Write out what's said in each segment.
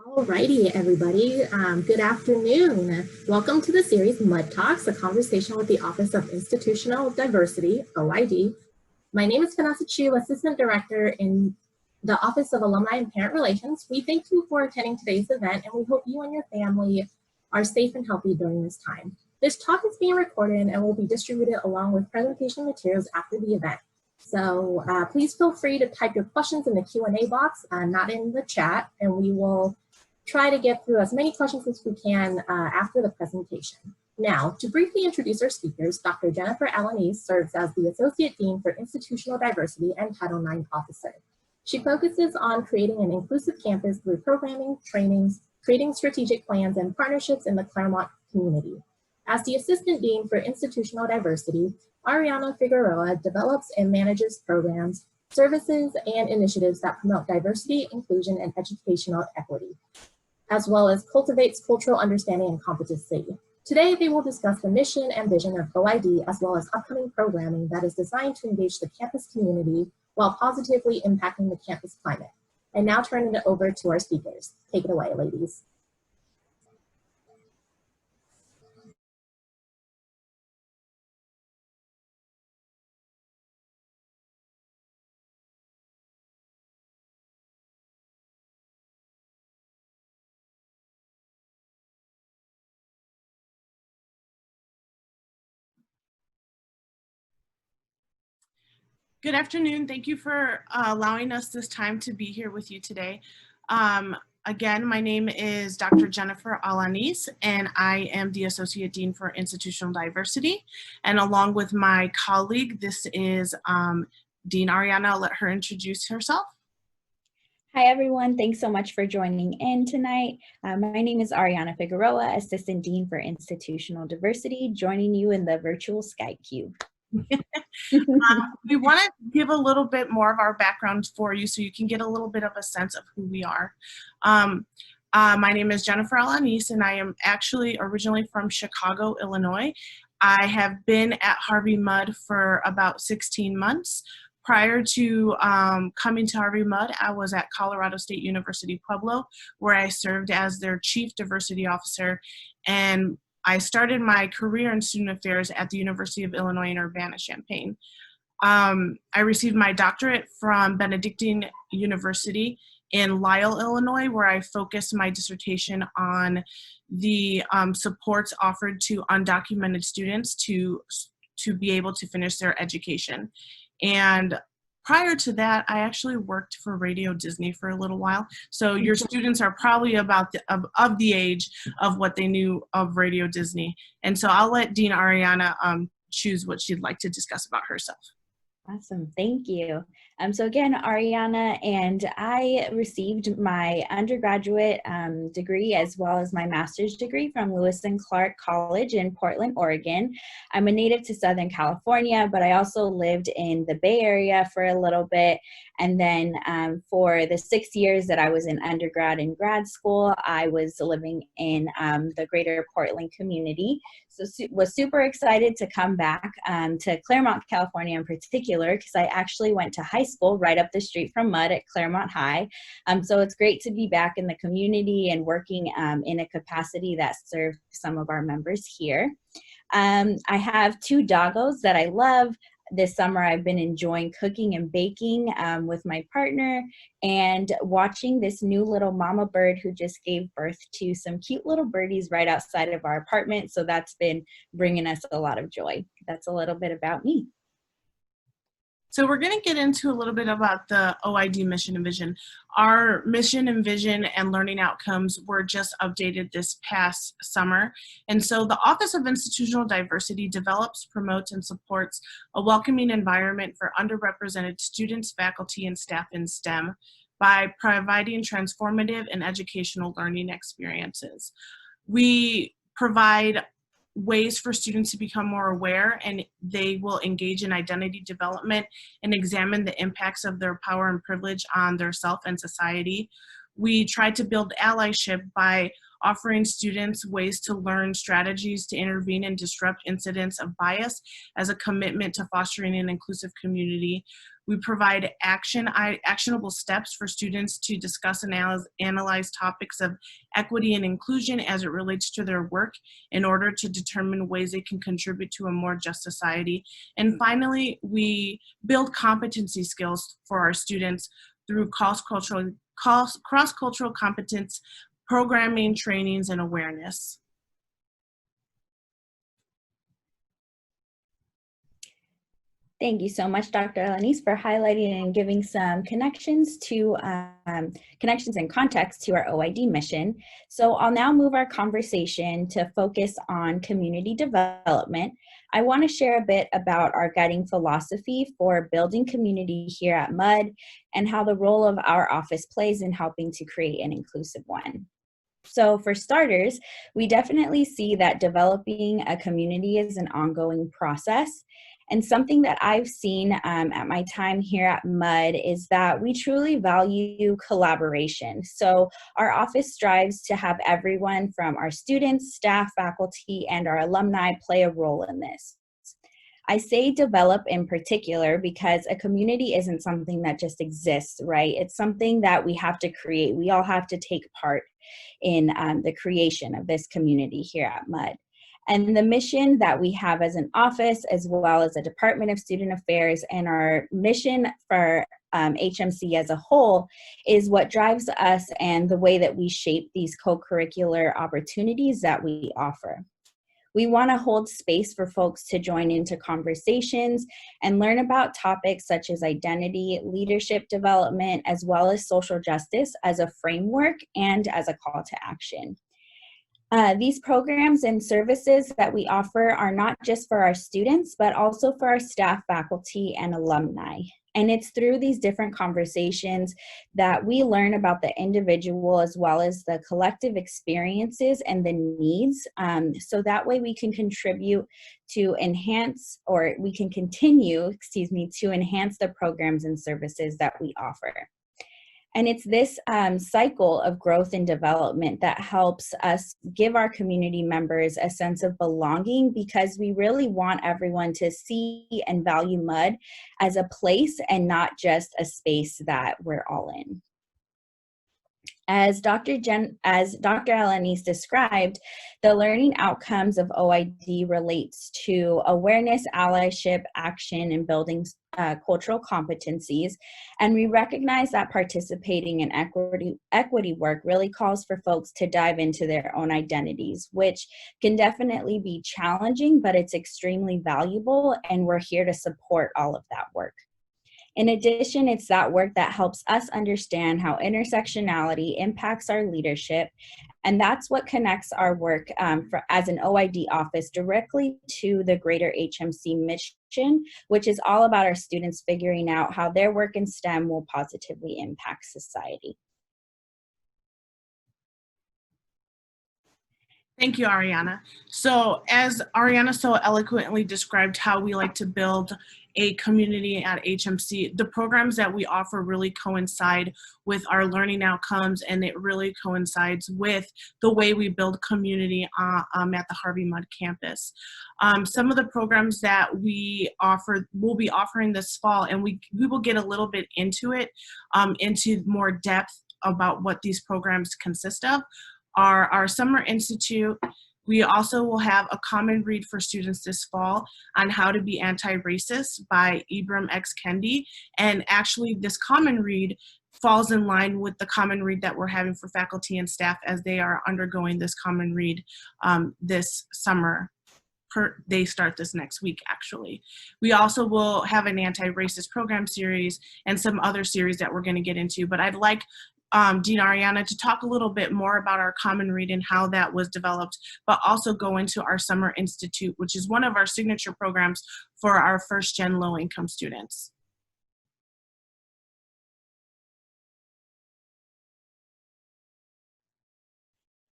Alrighty, everybody. Good afternoon. Welcome to the series Mud Talks, a conversation with the Office of Institutional Diversity, OID. My name is Vanessa Chu, Assistant Director in the Office of Alumni and Parent Relations. We thank you for attending today's event, and we hope you and your family are safe and healthy during this time. This talk is being recorded and will be distributed along with presentation materials after the event. So please feel free to type your questions in the Q&A box, not in the chat, and we will try to get through as many questions as we can after the presentation. Now, to briefly introduce our speakers, Dr. Jennifer Alanis serves as the Associate Dean for Institutional Diversity and Title IX Officer. She focuses on creating an inclusive campus through programming, trainings, creating strategic plans, and partnerships in the Claremont community. As the Assistant Dean for Institutional Diversity, Arianna Figueroa develops and manages programs, services, and initiatives that promote diversity, inclusion, and educational equity, as well as cultivates cultural understanding and competency. Today, they will discuss the mission and vision of OID, as well as upcoming programming that is designed to engage the campus community while positively impacting the campus climate. And now turning it over to our speakers. Take it away, ladies. Good afternoon. Thank you for allowing us this time to be here with you today. Again, my name is Dr. Jennifer Alanis, and I am the Associate Dean for Institutional Diversity. And along with my colleague, this is Dean Arianna. I'll let her introduce herself. Hi, everyone. Thanks so much for joining in tonight. My name is Arianna Figueroa, Assistant Dean for Institutional Diversity, joining you in the virtual Skype cube. We want to give a little bit more of our background for you so you can get a little bit of a sense of who we are. My name is Jennifer Alanis, and I am actually originally from Chicago, Illinois. I have been at Harvey Mudd for about 16 months. Prior to coming to Harvey Mudd, I was at Colorado State University Pueblo, where I served as their Chief Diversity Officer, and I started my career in student affairs at the University of Illinois in Urbana-Champaign. I received my doctorate from Benedictine University in Lisle, Illinois, where I focused my dissertation on the supports offered to undocumented students to be able to finish their education. And prior to that, I actually worked for Radio Disney for a little while. So your students are probably about of the age of what they knew of Radio Disney. And so I'll let Dean Arianna choose what she'd like to discuss about herself. Awesome, thank you. So again, Arianna, and I received my undergraduate degree as well as my master's degree from Lewis and Clark College in Portland, Oregon. I'm a native to Southern California, but I also lived in the Bay Area for a little bit. And then for the 6 years that I was in undergrad and grad school, I was living in the greater Portland community. So was super excited to come back to Claremont, California in particular, because I actually went to high school right up the street from Mudd at Claremont High. So it's great to be back in the community and working in a capacity that serves some of our members here. I have 2 doggos that I love. This summer, I've been enjoying cooking and baking with my partner and watching this new little mama bird who just gave birth to some cute little birdies right outside of our apartment. So that's been bringing us a lot of joy. That's a little bit about me. So we're going to get into a little bit about the OID mission and vision. Our mission and vision and learning outcomes were just updated this past summer. And so the Office of Institutional Diversity develops, promotes, and supports a welcoming environment for underrepresented students, faculty, and staff in STEM by providing transformative and educational learning experiences. We provide ways for students to become more aware, and they will engage in identity development and examine the impacts of their power and privilege on their self and society. We try to build allyship by offering students ways to learn strategies to intervene and disrupt incidents of bias as a commitment to fostering an inclusive community. We provide actionable steps for students to discuss and analyze topics of equity and inclusion as it relates to their work in order to determine ways they can contribute to a more just society. And finally, we build competency skills for our students through cross-cultural competence, programming, trainings, and awareness. Thank you so much, Dr. Alanis, for highlighting and giving some connections and context to our OID mission. So I'll now move our conversation to focus on community development. I want to share a bit about our guiding philosophy for building community here at MUD and how the role of our office plays in helping to create an inclusive one. So for starters, we definitely see that developing a community is an ongoing process. And something that I've seen at my time here at MUD is that we truly value collaboration. So our office strives to have everyone from our students, staff, faculty, and our alumni play a role in this. I say develop in particular because a community isn't something that just exists, right? It's something that we have to create. We all have to take part in the creation of this community here at MUD. And the mission that we have as an office, as well as the Department of Student Affairs, and our mission for HMC as a whole is what drives us and the way that we shape these co-curricular opportunities that we offer. We want to hold space for folks to join into conversations and learn about topics such as identity, leadership development, as well as social justice as a framework and as a call to action. These programs and services that we offer are not just for our students, but also for our staff, faculty, and alumni. And it's through these different conversations that we learn about the individual as well as the collective experiences and the needs. So that way we can contribute to enhance, or we can continue, to enhance the programs and services that we offer. And it's this cycle of growth and development that helps us give our community members a sense of belonging, because we really want everyone to see and value MUD as a place and not just a space that we're all in. As Dr. Alanis described, the learning outcomes of OID relates to awareness, allyship, action, and building cultural competencies. And we recognize that participating in equity work really calls for folks to dive into their own identities, which can definitely be challenging, but it's extremely valuable, and we're here to support all of that work. In addition, it's that work that helps us understand how intersectionality impacts our leadership, and that's what connects our work as an OID office directly to the greater HMC mission, which is all about our students figuring out how their work in STEM will positively impact society. Thank you, Arianna. So as Arianna so eloquently described how we like to build a community at HMC, the programs that we offer really coincide with our learning outcomes, and it really coincides with the way we build community at the Harvey MUD campus. Some of the programs that we offer, we'll be offering this fall, and we will get a little bit into it, into more depth about what these programs consist of. Our Summer Institute. We also will have a common read for students this fall on how to be anti-racist by Ibram X. Kendi. And actually this common read falls in line with the common read that we're having for faculty and staff as they are undergoing this common read this summer. They start this next week, actually. We also will have an anti-racist program series and some other series that we're going to get into, but I'd like Dean Arianna to talk a little bit more about our common read and how that was developed, but also go into our Summer Institute, which is one of our signature programs for our first-gen low-income students.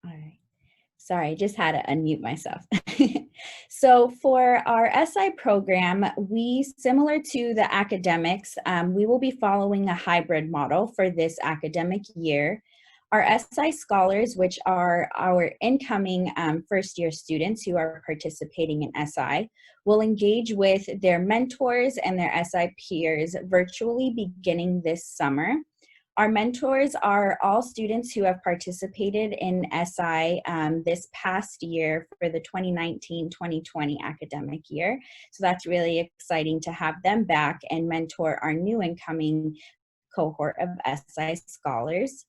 All right. Sorry, just had to unmute myself. So for our SI program, similar to the academics, we will be following a hybrid model for this academic year. Our SI scholars, which are our incoming first-year students who are participating in SI, will engage with their mentors and their SI peers virtually beginning this summer. Our mentors are all students who have participated in SI this past year for the 2019-2020 academic year. So that's really exciting to have them back and mentor our new incoming cohort of SI scholars.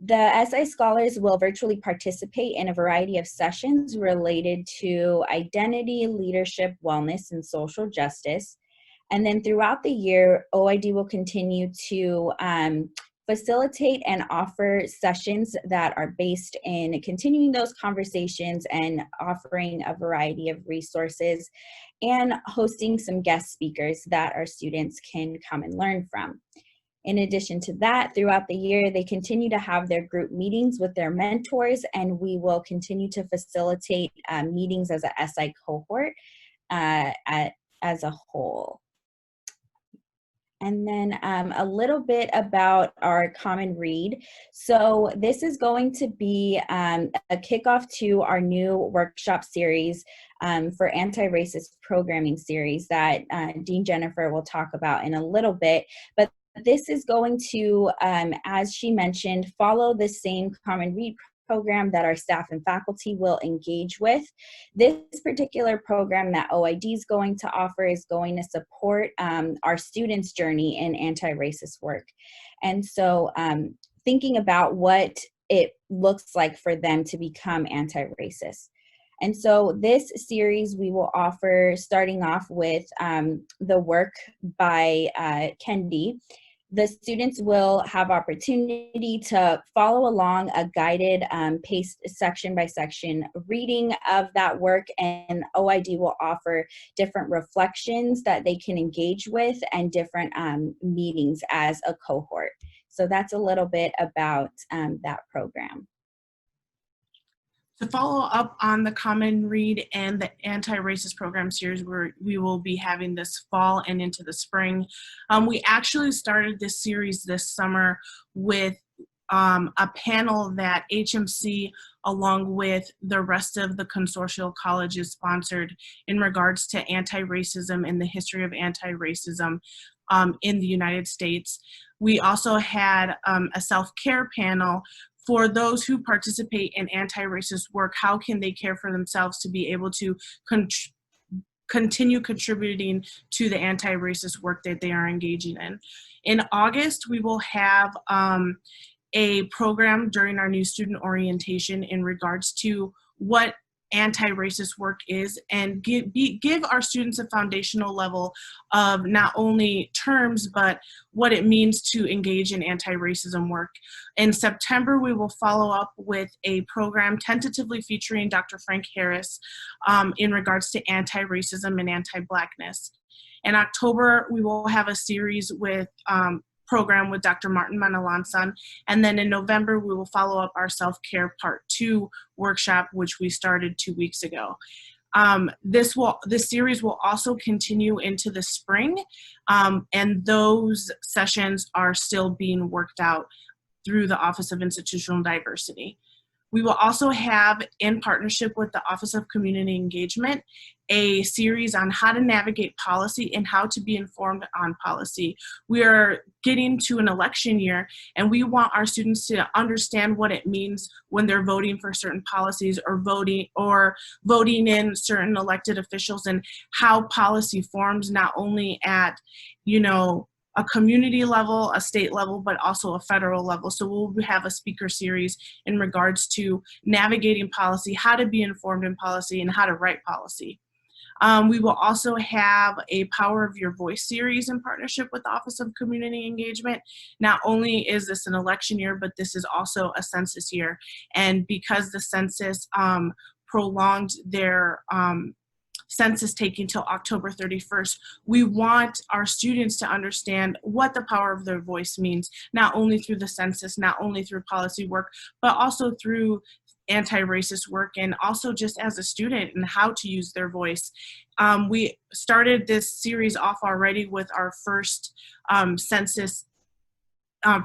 The SI scholars will virtually participate in a variety of sessions related to identity, leadership, wellness, and social justice. And then throughout the year, OID will continue to facilitate and offer sessions that are based in continuing those conversations and offering a variety of resources and hosting some guest speakers that our students can come and learn from. In addition to that, throughout the year, they continue to have their group meetings with their mentors, and we will continue to facilitate meetings as a SI cohort as a whole. And then a little bit about our common read. So this is going to be a kickoff to our new workshop series for anti-racist programming series that Dean Jennifer will talk about in a little bit. But this is going to, as she mentioned, follow the same common read program that our staff and faculty will engage with. This particular program that OID is going to offer is going to support our students' journey in anti-racist work. And so thinking about what it looks like for them to become anti-racist. And so this series we will offer starting off with the work by Kendi. The students will have opportunity to follow along a guided paced section by section reading of that work, and OID will offer different reflections that they can engage with and different meetings as a cohort. So that's a little bit about that program. To follow up on the Common Read and the Anti-Racist Program series we will be having this fall and into the spring, we actually started this series this summer with a panel that HMC, along with the rest of the consortial colleges, sponsored in regards to anti-racism and the history of anti-racism in the United States. We also had a self-care panel for those who participate in anti-racist work. How can they care for themselves to be able to continue contributing to the anti-racist work that they are engaging in? In August, we will have a program during our new student orientation in regards to what anti-racist work is, and give our students a foundational level of not only terms, but what it means to engage in anti-racism work. In September, we will follow up with a program tentatively featuring Dr. Frank Harris in regards to anti-racism and anti-Blackness. In October, we will have a series with program with Dr. Martin Manalansan. And then in November, we will follow up our self-care part 2 workshop, which we started 2 weeks ago. This series will also continue into the spring, and those sessions are still being worked out through the Office of Institutional Diversity. We will also have, in partnership with the Office of Community Engagement, a series on how to navigate policy and how to be informed on policy. We are getting to an election year, and we want our students to understand what it means when they're voting for certain policies or voting in certain elected officials, and how policy forms not only at, a community level, a state level, but also a federal level. So we'll have a speaker series in regards to navigating policy, how to be informed in policy, and how to write policy. We will also have a Power of Your Voice series in partnership with the Office of Community Engagement. Not only is this an election year, but this is also a census year. And because the census prolonged their census taking till October 31st, we want our students to understand what the power of their voice means, not only through the census, not only through policy work, but also through anti-racist work, and also just as a student and how to use their voice. We started this series off already with our first census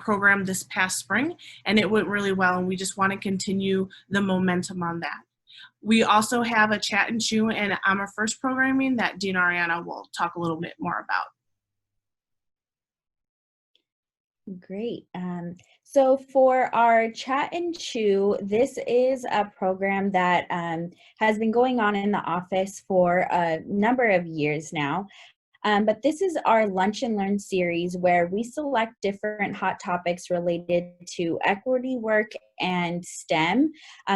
program this past spring, and it went really well, and we just want to continue the momentum on that. We also have a chat and chew and I'm a First programming that Dean Arianna will talk a little bit more about. Great. So for our Chat and Chew, this is a program that has been going on in the office for a number of years now. But this is our Lunch and Learn series where we select different hot topics related to equity work and STEM.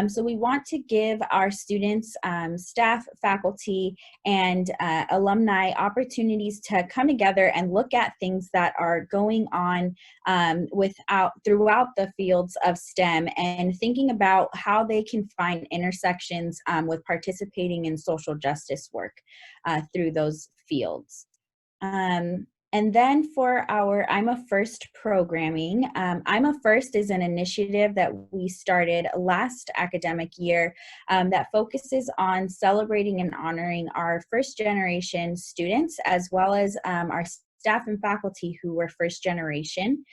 So we want to give our students, staff, faculty, and alumni opportunities to come together and look at things that are going on throughout the fields of STEM and thinking about how they can find intersections with participating in social justice work through those fields. And then for our I'm a First programming, I'm a First is an initiative that we started last academic year that focuses on celebrating and honoring our first generation students as well as our staff and faculty who were first generation.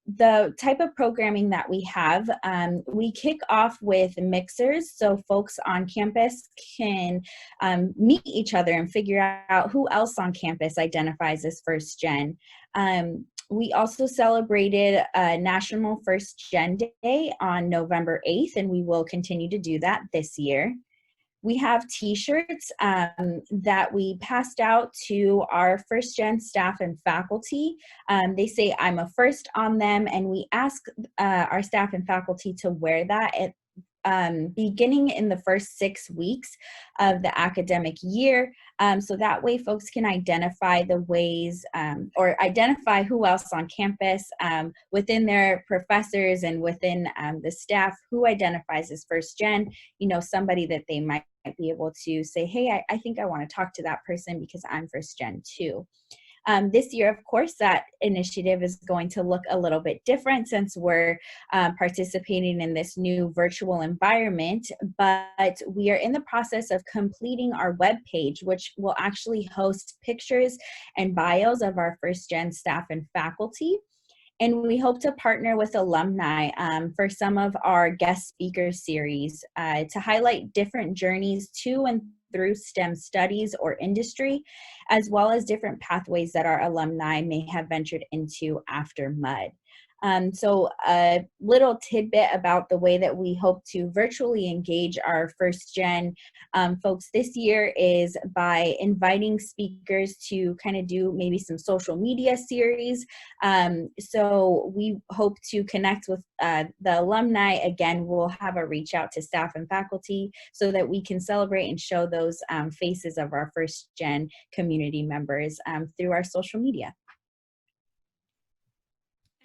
The type of programming that we have, we kick off with mixers, so folks on campus can meet each other and figure out who else on campus identifies as first gen. We also celebrated National First Gen Day on November 8th, and we will continue to do that this year. We have t-shirts that we passed out to our first gen staff and faculty. They say I'm a First on them, and we ask our staff and faculty to wear that beginning in the first 6 weeks of the academic year. So that way folks can identify the ways or identify who else on campus within their professors and within the staff who identifies as first gen, somebody that they might be able to say, hey, I think I want to talk to that person because I'm first gen too. This year, of course, that initiative is going to look a little bit different since we're participating in this new virtual environment, but we are in the process of completing our webpage, which will actually host pictures and bios of our first gen staff and faculty. And we hope to partner with alumni for some of our guest speaker series to highlight different journeys to and through STEM studies or industry, as well as different pathways that our alumni may have ventured into after MUD. So a little tidbit about the way that we hope to virtually engage our first gen folks this year is by inviting speakers to kind of do maybe some social media series. So we hope to connect with the alumni. Again, we'll have a reach out to staff and faculty so that we can celebrate and show those faces of our first gen community members through our social media.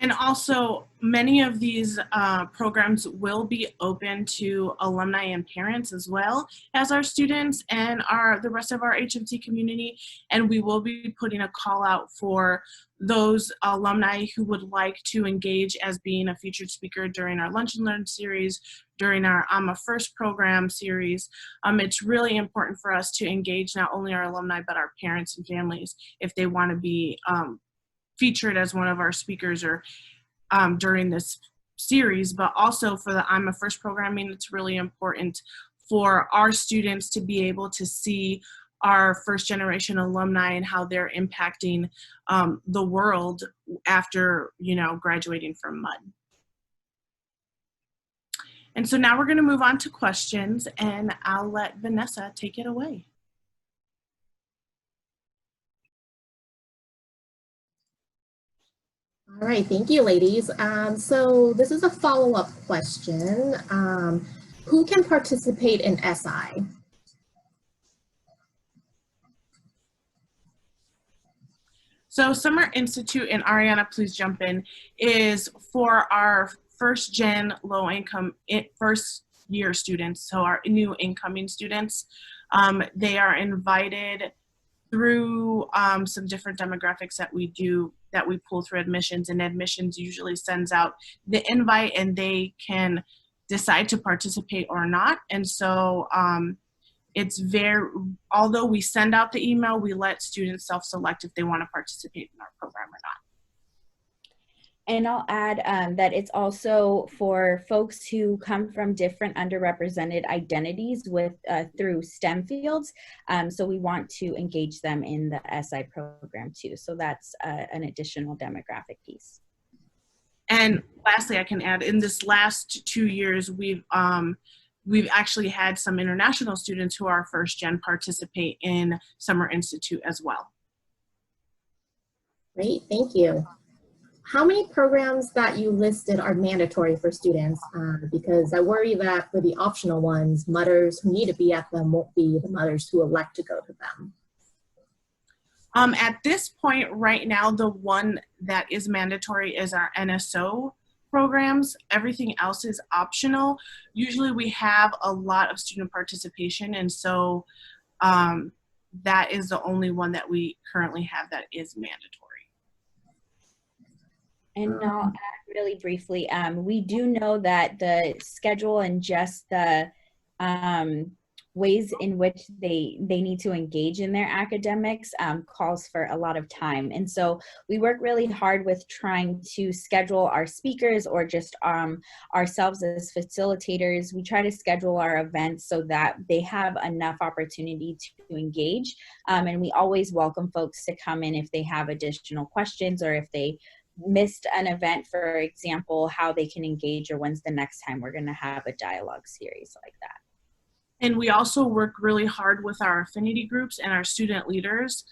And also, many of these programs will be open to alumni and parents as well as our students and the rest of our HMT community. And we will be putting a call out for those alumni who would like to engage as being a featured speaker during our Lunch and Learn series, during our I'm a First program series. It's really important for us to engage not only our alumni, but our parents and families if they want to be featured as one of our speakers or during this series, but also for the I'm a First programming, it's really important for our students to be able to see our first generation alumni and how they're impacting the world after, graduating from MUD. And so now we're going to move on to questions, and I'll let Vanessa take it away. All right, thank you, ladies. So this is a follow-up question. Who can participate in SI? So Summer Institute, and Arianna, please jump in, is for our first gen low income first year students, so our new incoming students. They are invited through some different demographics that we pull through admissions, and admissions usually sends out the invite and they can decide to participate or not. And so although we send out the email, we let students self-select if they want to participate in our program or not. And I'll add that it's also for folks who come from different underrepresented identities with through STEM fields. So we want to engage them in the SI program too. So that's an additional demographic piece. And lastly, I can add, in this last 2 years, we've actually had some international students who are first gen participate in Summer Institute as well. Great, thank you. How many programs that you listed are mandatory for students? Because I worry that for the optional ones, mothers who need to be at them won't be the mothers who elect to go to them. At this point right now, the one that is mandatory is our NSO programs. Everything else is optional. Usually we have a lot of student participation, and so that is the only one that we currently have that is mandatory. And I'll add really briefly, we do know that the schedule and just the ways in which they need to engage in their academics calls for a lot of time. And so we work really hard with trying to schedule our speakers or just ourselves as facilitators. We try to schedule our events so that they have enough opportunity to engage. And we always welcome folks to come in if they have additional questions or if they missed an event, for example, how they can engage or when's the next time we're going to have a dialogue series like that. And we also work really hard with our affinity groups and our student leaders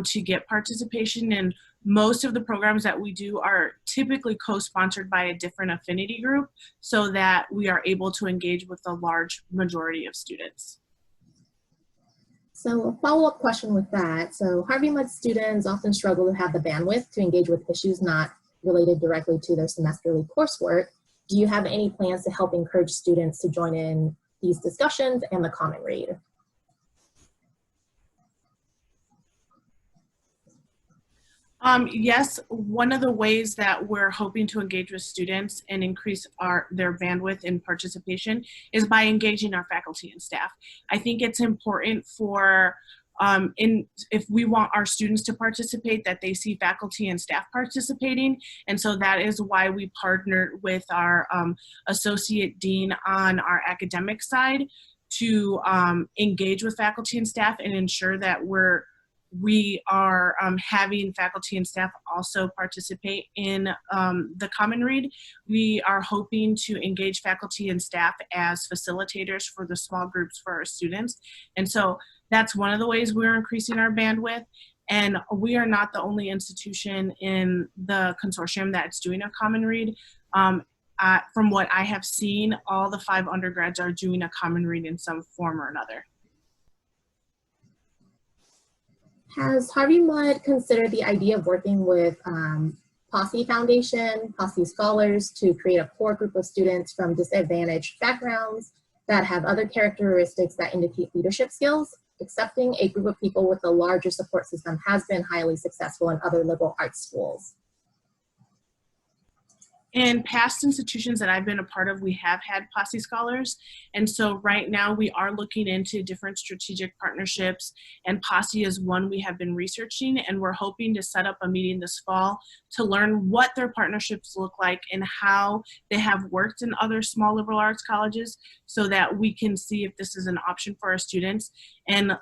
to get participation. And most of the programs that we do are typically co-sponsored by a different affinity group so that we are able to engage with a large majority of students. So a follow-up question with that. So Harvey Mudd students often struggle to have the bandwidth to engage with issues not related directly to their semesterly coursework. Do you have any plans to help encourage students to join in these discussions and the common read? Yes, one of the ways that we're hoping to engage with students and increase their bandwidth and participation is by engaging our faculty and staff. I think it's important for if we want our students to participate, that they see faculty and staff participating. And so that is why we partnered with our associate dean on our academic side to engage with faculty and staff and ensure that we are having faculty and staff also participate in the common read. We are hoping to engage faculty and staff as facilitators for the small groups for our students. And so that's one of the ways we're increasing our bandwidth. And we are not the only institution in the consortium that's doing a common read. From what I have seen, all the 5 undergrads are doing a common read in some form or another. Has Harvey Mudd considered the idea of working with Posse Foundation, Posse Scholars to create a core group of students from disadvantaged backgrounds that have other characteristics that indicate leadership skills? Accepting a group of people with a larger support system has been highly successful in other liberal arts schools. In past institutions that I've been a part of, we have had Posse Scholars. And so right now we are looking into different strategic partnerships, and Posse is one we have been researching, and we're hoping to set up a meeting this fall to learn what their partnerships look like and how they have worked in other small liberal arts colleges so that we can see if this is an option for our students. And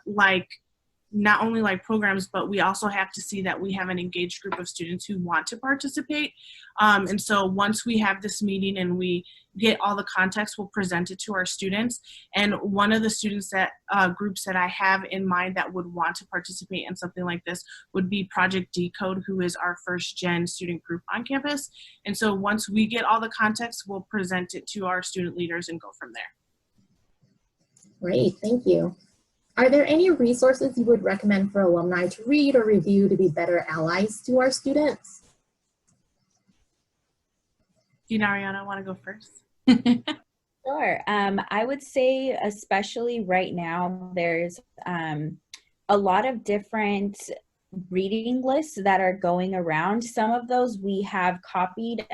not only like programs, but we also have to see that we have an engaged group of students who want to participate. And so once we have this meeting and we get all the context, we'll present it to our students. And one of the students groups that I have in mind that would want to participate in something like this would be Project Decode, who is our first gen student group on campus. And so once we get all the context, we'll present it to our student leaders and go from there. Great, thank you. Are there any resources you would recommend for alumni to read or review to be better allies to our students? You know, Arianna, want to go first? Sure. I would say, especially right now, there's a lot of different reading lists that are going around. Some of those we have copied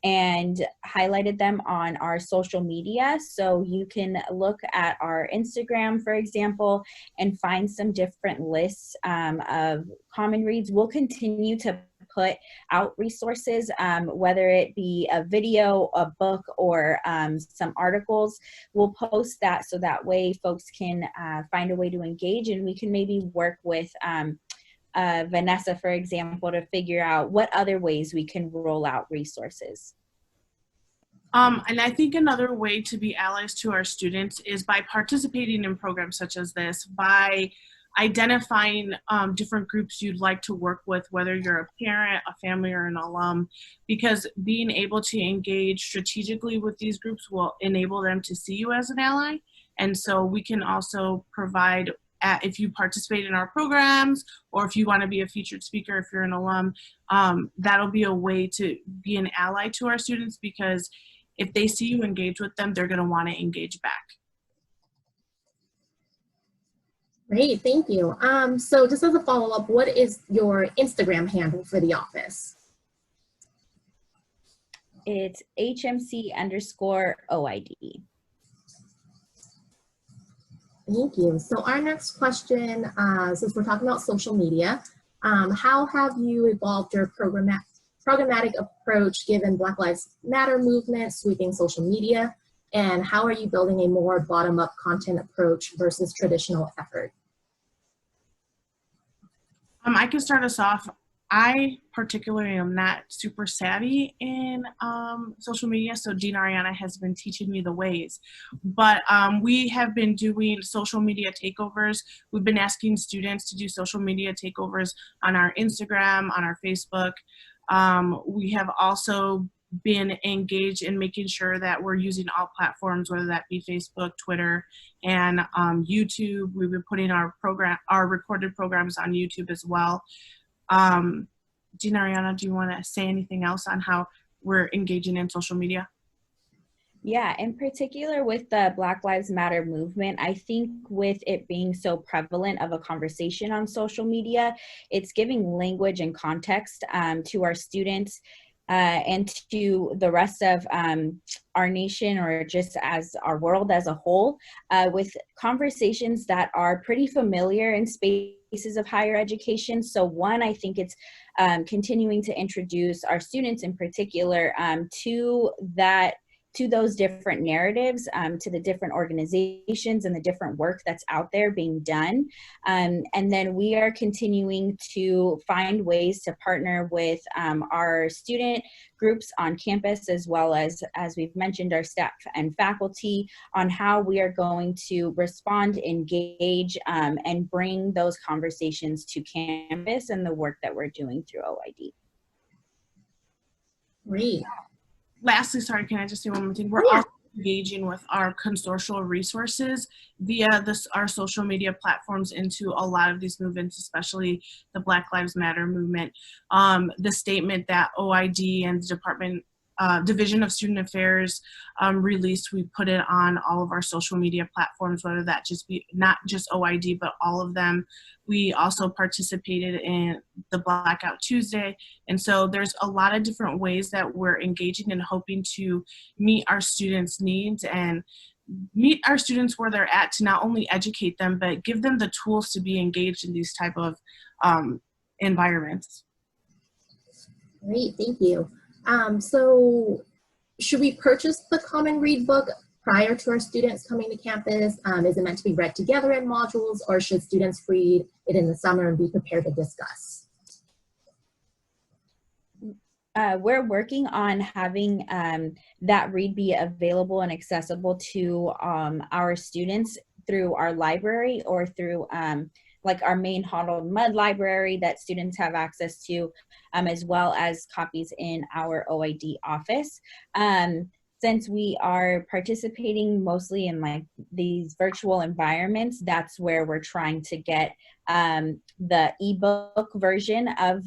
and highlighted them on our social media. So you can look at our Instagram, for example, and find some different lists of common reads. We'll continue to put out resources, whether it be a video, a book, or some articles. We'll post that so that way folks can find a way to engage, and we can maybe work with Vanessa, for example, to figure out what other ways we can roll out resources. And I think another way to be allies to our students is by participating in programs such as this, by identifying different groups you'd like to work with, whether you're a parent, a family, or an alum, because being able to engage strategically with these groups will enable them to see you as an ally. And so we can also provide, if you participate in our programs, or if you want to be a featured speaker, if you're an alum, that'll be a way to be an ally to our students, because if they see you engage with them, they're going to want to engage back. Great, thank you. So just as a follow-up, what is your Instagram handle for the office? It's HMC_OID. Thank you. So our next question, since we're talking about social media, how have you evolved your programmatic approach given Black Lives Matter movement sweeping social media? And how are you building a more bottom-up content approach versus traditional effort? I can start us off. I particularly am not super savvy in social media, so Dean Arianna has been teaching me the ways. But we have been doing social media takeovers. We've been asking students to do social media takeovers on our Instagram, on our Facebook. We have also been engaged in making sure that we're using all platforms, whether that be Facebook, Twitter, and YouTube. We've been putting our recorded programs on YouTube as well. Dean Arianna, do you want to say anything else on how we're engaging in social media? Yeah, in particular with the Black Lives Matter movement, I think with it being so prevalent of a conversation on social media, it's giving language and context to our students and to the rest of our nation, or just as our world as a whole, with conversations that are pretty familiar in spaces of higher education. So one, I think it's continuing to introduce our students in particular to those different narratives, to the different organizations and the different work that's out there being done. And then we are continuing to find ways to partner with our student groups on campus, as well as we've mentioned, our staff and faculty, on how we are going to respond, engage, and bring those conversations to campus and the work that we're doing through OID. Great. Lastly, sorry, can I just say one more thing? We're also engaging with our consortial resources via our social media platforms into a lot of these movements, especially the Black Lives Matter movement. The statement that OID and the Division of Student Affairs released, we put it on all of our social media platforms, whether that just be not just OID, but all of them. We also participated in the Blackout Tuesday. And so there's a lot of different ways that we're engaging and hoping to meet our students' needs and meet our students where they're at, to not only educate them, but give them the tools to be engaged in these type of environments. Great, thank you. So should we purchase the Common Read book prior to our students coming to campus? Is it meant to be read together in modules, or should students read it in the summer and be prepared to discuss? We're working on having that read be available and accessible to our students through our library, or through like our main Huddled Mud library that students have access to, as well as copies in our OID office. Since we are participating mostly in like these virtual environments, that's where we're trying to get the ebook version of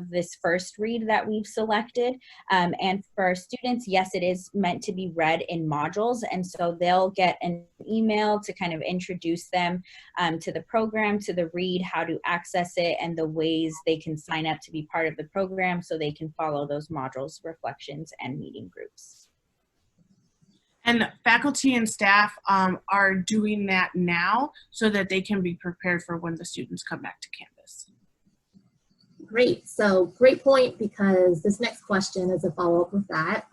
this first read that we've selected. And for our students, yes, it is meant to be read in modules. And so they'll get an email to kind of introduce them to the program, to the read, how to access it, and the ways they can sign up to be part of the program so they can follow those modules, reflections, and meeting groups. And faculty and staff are doing that now so that they can be prepared for when the students come back to campus. Great. So great point, because this next question is a follow-up with that.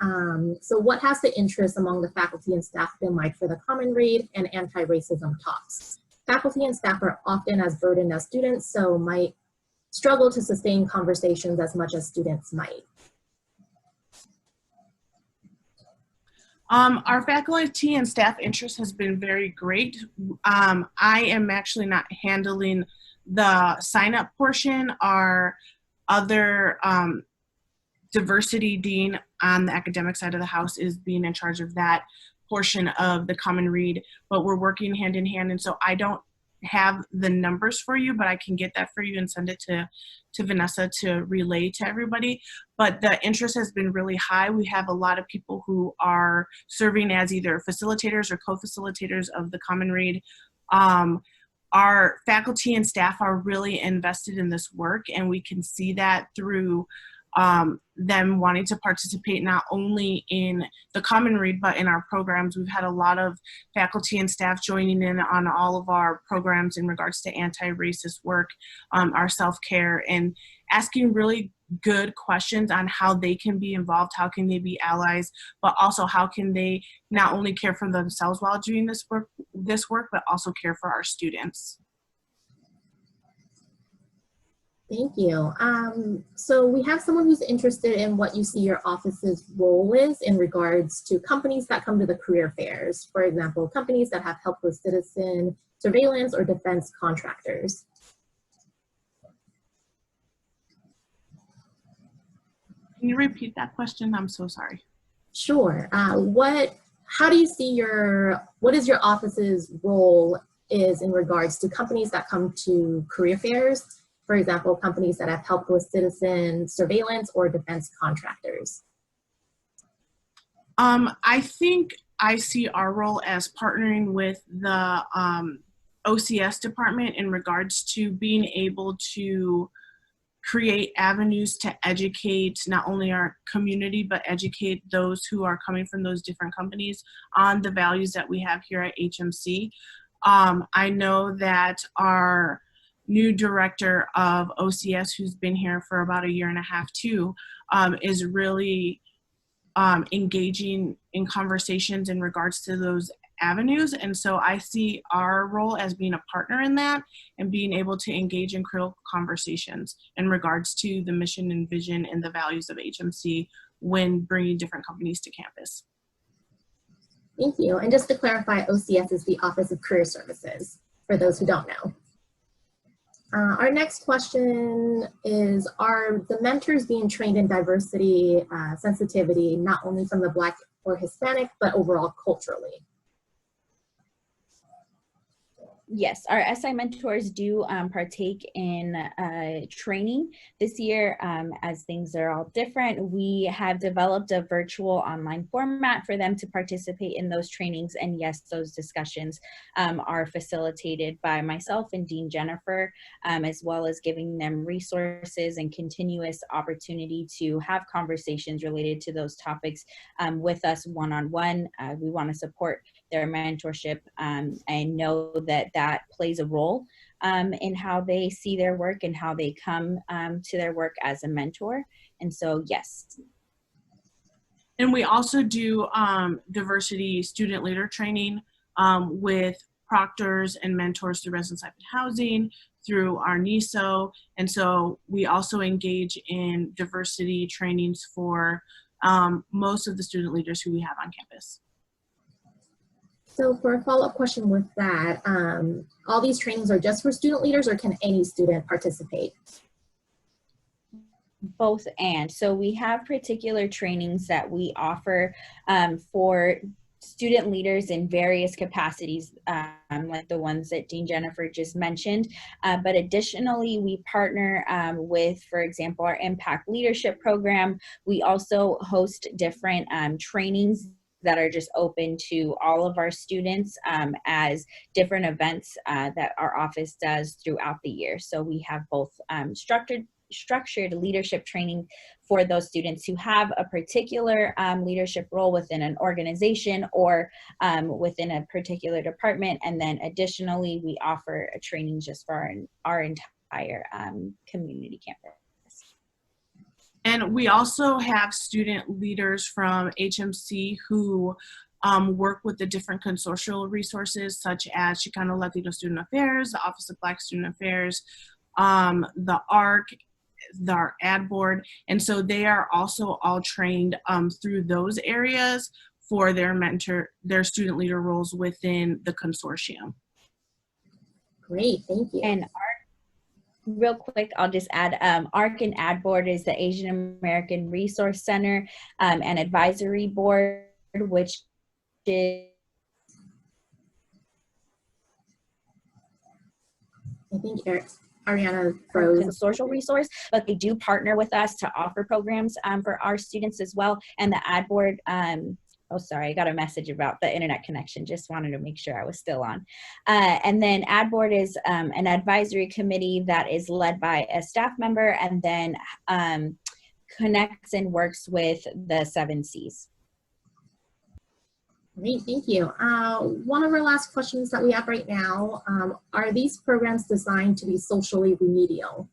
So what has the interest among the faculty and staff been like for the Common Read and anti-racism talks? Faculty and staff are often as burdened as students, so might struggle to sustain conversations as much as students might. Our faculty and staff interest has been very great. I am actually not handling the sign-up portion. Our other diversity dean on the academic side of the house is being in charge of that portion of the Common Read, but we're working hand in hand, and so I don't have the numbers for you, but I can get that for you and send it to Vanessa to relay to everybody. But the interest has been really high. We have a lot of people who are serving as either facilitators or co-facilitators of the Common Read. Our faculty and staff are really invested in this work, and we can see that through them wanting to participate not only in the Common Read, but in our programs. We've had a lot of faculty and staff joining in on all of our programs in regards to anti-racist work, our self-care, and asking really good questions on how they can be involved, how can they be allies, but also how can they not only care for themselves while doing this work, but also care for our students. Thank you. So we have someone who's interested in what you see your office's role is in regards to companies that come to the career fairs. For example, companies that have helped with citizen surveillance or defense contractors. Can you repeat that question? I'm so sorry. Sure. How do you see what is your office's role is in regards to companies that come to career fairs? For example, companies that have helped with citizen surveillance or defense contractors. I think I see our role as partnering with the OCCS department in regards to being able to create avenues to educate not only our community, but educate those who are coming from those different companies on the values that we have here at HMC. I know that our new director of OCCS, who's been here for about 1.5 years too, is really engaging in conversations in regards to those avenues. And so I see our role as being a partner in that and being able to engage in critical conversations in regards to the mission and vision and the values of HMC when bringing different companies to campus. Thank you. And just to clarify, OCCS is the Office of Career Services, for those who don't know. Our next question is, are the mentors being trained in diversity, sensitivity, not only from the Black or Hispanic, but overall culturally? Yes, our SI mentors do partake in training this year. As things are all different, we have developed a virtual online format for them to participate in those trainings. And yes, those discussions are facilitated by myself and Dean Jennifer, as well as giving them resources and continuous opportunity to have conversations related to those topics with us one-on-one. We want to support their mentorship and know that that plays a role in how they see their work and how they come to their work as a mentor. And so, yes. And we also do diversity student leader training with proctors and mentors through residence life and housing, through our NISO. And so we also engage in diversity trainings for most of the student leaders who we have on campus. So for a follow-up question with that, all these trainings are just for student leaders, or can any student participate? Both and. So we have particular trainings that we offer for student leaders in various capacities, like the ones that Dean Jennifer just mentioned. But additionally, we partner with, for example, our Impact Leadership Program. We also host different trainings that are just open to all of our students as different events that our office does throughout the year. So we have both structured leadership training for those students who have a particular leadership role within an organization or within a particular department. And then additionally, we offer a training just for our entire community campus. And we also have student leaders from HMC who work with the different consortial resources such as Chicano Latino Student Affairs, the Office of Black Student Affairs, the ARC, our ad board. And so they are also all trained through those areas for their student leader roles within the consortium. Great, thank you. And real quick, I'll just add, ARC and Ad Board is the Asian American Resource Center and Advisory Board, which is I think Arianna froze. Consortial resource, but they do partner with us to offer programs for our students as well. And the Ad Board, oh, sorry, I got a message about the internet connection. Just wanted to make sure I was still on. And then Ad Board is an advisory committee that is led by a staff member and then connects and works with the 7 Cs. Great, thank you. One of our last questions that we have right now, are these programs designed to be socially remedial?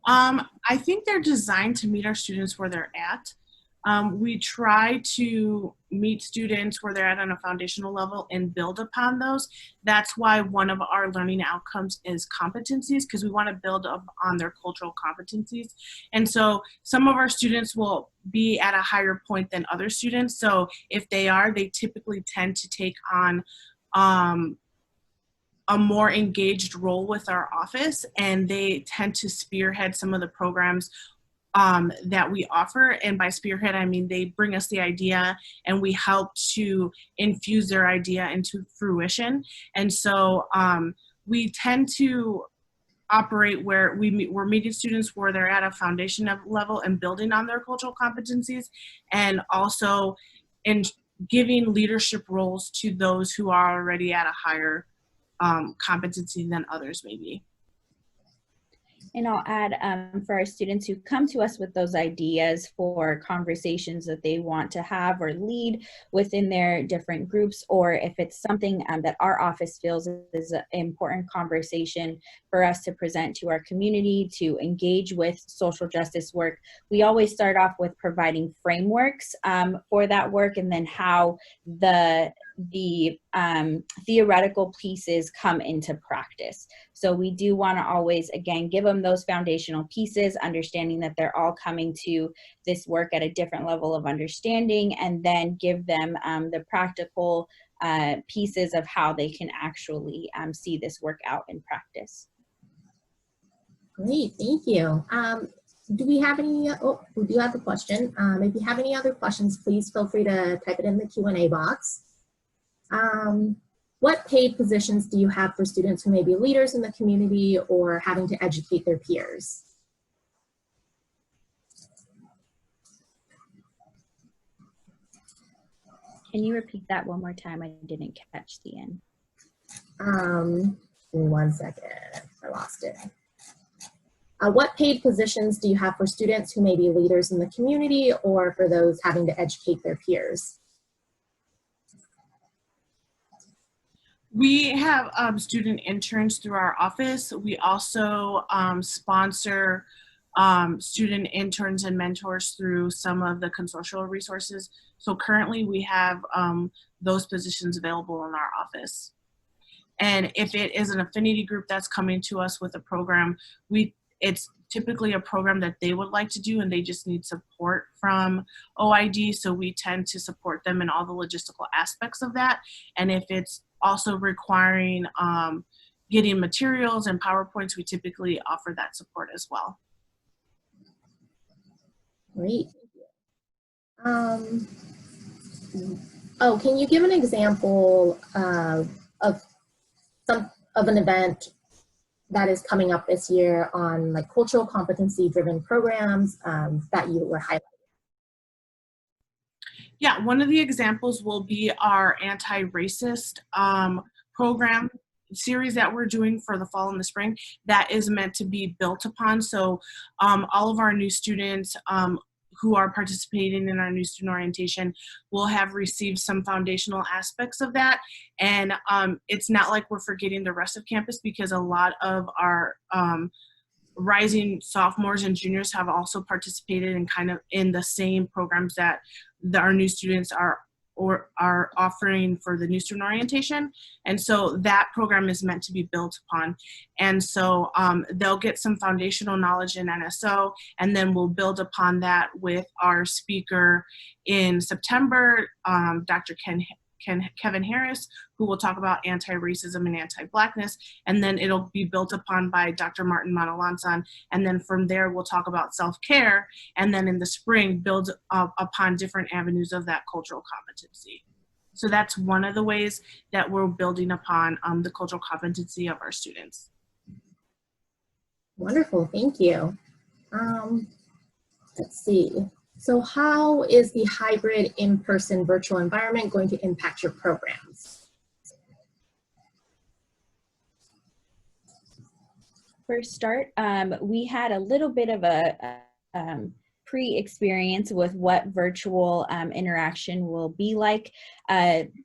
I think they're designed to meet our students where they're at. We try to meet students where they're at on a foundational level and build upon those. That's why one of our learning outcomes is competencies, because we want to build up on their cultural competencies. And so some of our students will be at a higher point than other students. So if they are, they typically tend to take on a more engaged role with our office, and they tend to spearhead some of the programs that we offer. And by spearhead, I mean they bring us the idea and we help to infuse their idea into fruition. And so we tend to operate where we're meeting students where they're at a foundation level and building on their cultural competencies, and also in giving leadership roles to those who are already at a higher competency than others maybe. And I'll add, for our students who come to us with those ideas for conversations that they want to have or lead within their different groups, or if it's something that our office feels is an important conversation for us to present to our community to engage with social justice work, we always start off with providing frameworks for that work, and then how the theoretical pieces come into practice. So we do want to always, again, give them those foundational pieces, understanding that they're all coming to this work at a different level of understanding, and then give them the practical pieces of how they can actually see this work out in practice. Great, thank you. Do we have any, oh, we do have a question. If you have any other questions, please feel free to type it in the Q&A box. What paid positions do you have for students who may be leaders in the community or having to educate their peers? Can you repeat that one more time? I didn't catch the end. Give me 1 second, I lost it. What paid positions do you have for students who may be leaders in the community or for those having to educate their peers? We have student interns through our office. We also sponsor student interns and mentors through some of the consortial resources. So currently we have those positions available in our office. And if it is an affinity group that's coming to us with a program, it's typically a program that they would like to do and they just need support from OID. So we tend to support them in all the logistical aspects of that. And if it's also requiring getting materials and PowerPoints, we typically offer that support as well. Great. Oh, can you give an example of an event that is coming up this year on like cultural competency driven programs that you were highlighting? Yeah, one of the examples will be our anti-racist program series that we're doing for the fall and the spring that is meant to be built upon. So all of our new students who are participating in our new student orientation will have received some foundational aspects of that. And it's not like we're forgetting the rest of campus, because a lot of our rising sophomores and juniors have also participated in kind of in the same programs that our new students are offering for the new student orientation. And so that program is meant to be built upon. And so they'll get some foundational knowledge in NSO, and then we'll build upon that with our speaker in September, Dr. Kevin Harris, who will talk about anti-racism and anti-Blackness, and then it'll be built upon by Dr. Martin Manalansan, and then from there we'll talk about self-care, and then in the spring build upon different avenues of that cultural competency. So that's one of the ways that we're building upon the cultural competency of our students. Wonderful, thank you. Let's see. So how is the hybrid in-person virtual environment going to impact your programs? For start, we had a little bit of a pre-experience with what virtual interaction will be like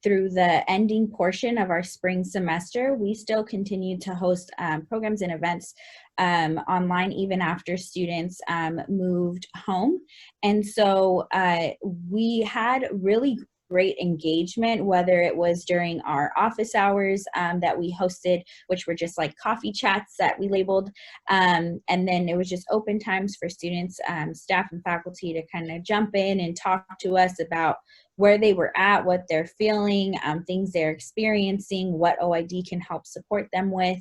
through the ending portion of our spring semester. We still continue to host programs and events online even after students moved home. And so we had really great engagement, whether it was during our office hours that we hosted, which were just like coffee chats that we labeled. And then it was just open times for students, staff and faculty to kind of jump in and talk to us about where they were at, what they're feeling, things they're experiencing, what OID can help support them with.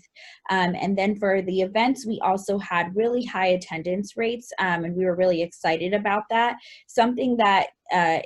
And then for the events, we also had really high attendance rates, and we were really excited about that. Something that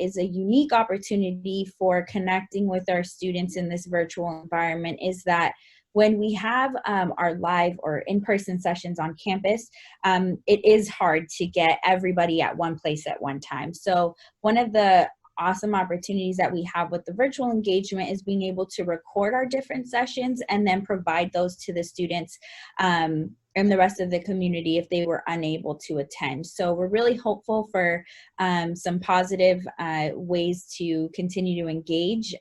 is a unique opportunity for connecting with our students in this virtual environment is that when we have our live or in-person sessions on campus, it is hard to get everybody at one place at one time. So one of the awesome opportunities that we have with the virtual engagement is being able to record our different sessions and then provide those to the students and the rest of the community if they were unable to attend. So we're really hopeful for some positive ways to continue to engage.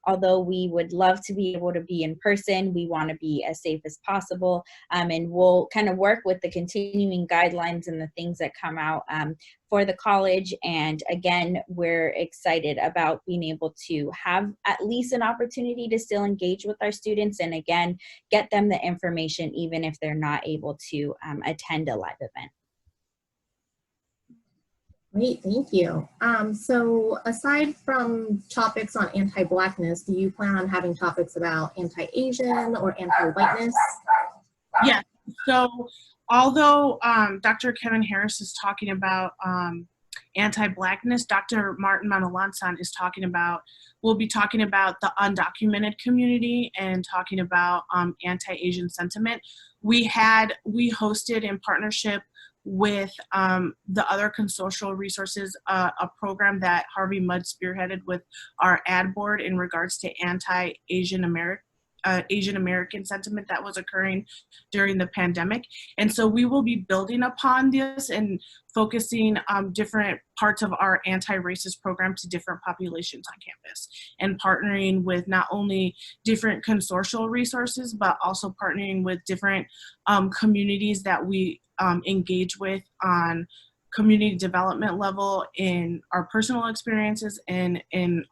Although we would love to be able to be in person, we want to be as safe as possible. And we'll kind of work with the continuing guidelines and the things that come out for the college. And again, we're excited about being able to have at least an opportunity to still engage with our students and again, get them the information even if they're not able to attend a live event. Great, thank you. So aside from topics on anti-Blackness, do you plan on having topics about anti-Asian or anti-whiteness? Yeah, so although Dr. Kevin Harris is talking about anti-Blackness, Dr. Martin Manalansan will be talking about the undocumented community and talking about anti-Asian sentiment. We hosted in partnership with the other consortial resources, a program that Harvey Mudd spearheaded with our ad board in regards to anti-Asian American sentiment that was occurring during the pandemic. And so we will be building upon this and focusing different parts of our anti-racist program to different populations on campus and partnering with not only different consortial resources, but also partnering with different communities that we engage with on community development level in our personal experiences and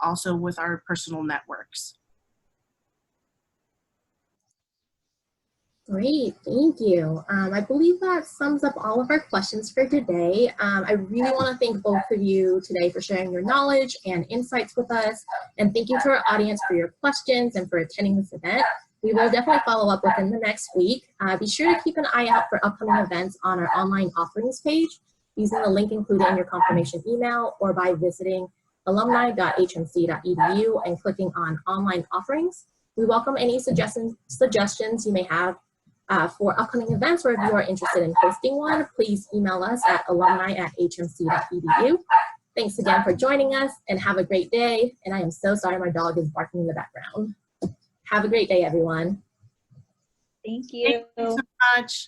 also with our personal networks. Great, thank you. I believe that sums up all of our questions for today. I really want to thank both of you today for sharing your knowledge and insights with us. And thank you to our audience for your questions and for attending this event. We will definitely follow up within the next week. Be sure to keep an eye out for upcoming events on our online offerings page using the link included in your confirmation email or by visiting alumni.hmc.edu and clicking on online offerings. We welcome any suggestions you may have for upcoming events, or if you are interested in hosting one, please email us at alumni@hmc.edu. Thanks again for joining us and have a great day. And I am so sorry my dog is barking in the background. Have a great day, everyone. Thank you. Thank you so much.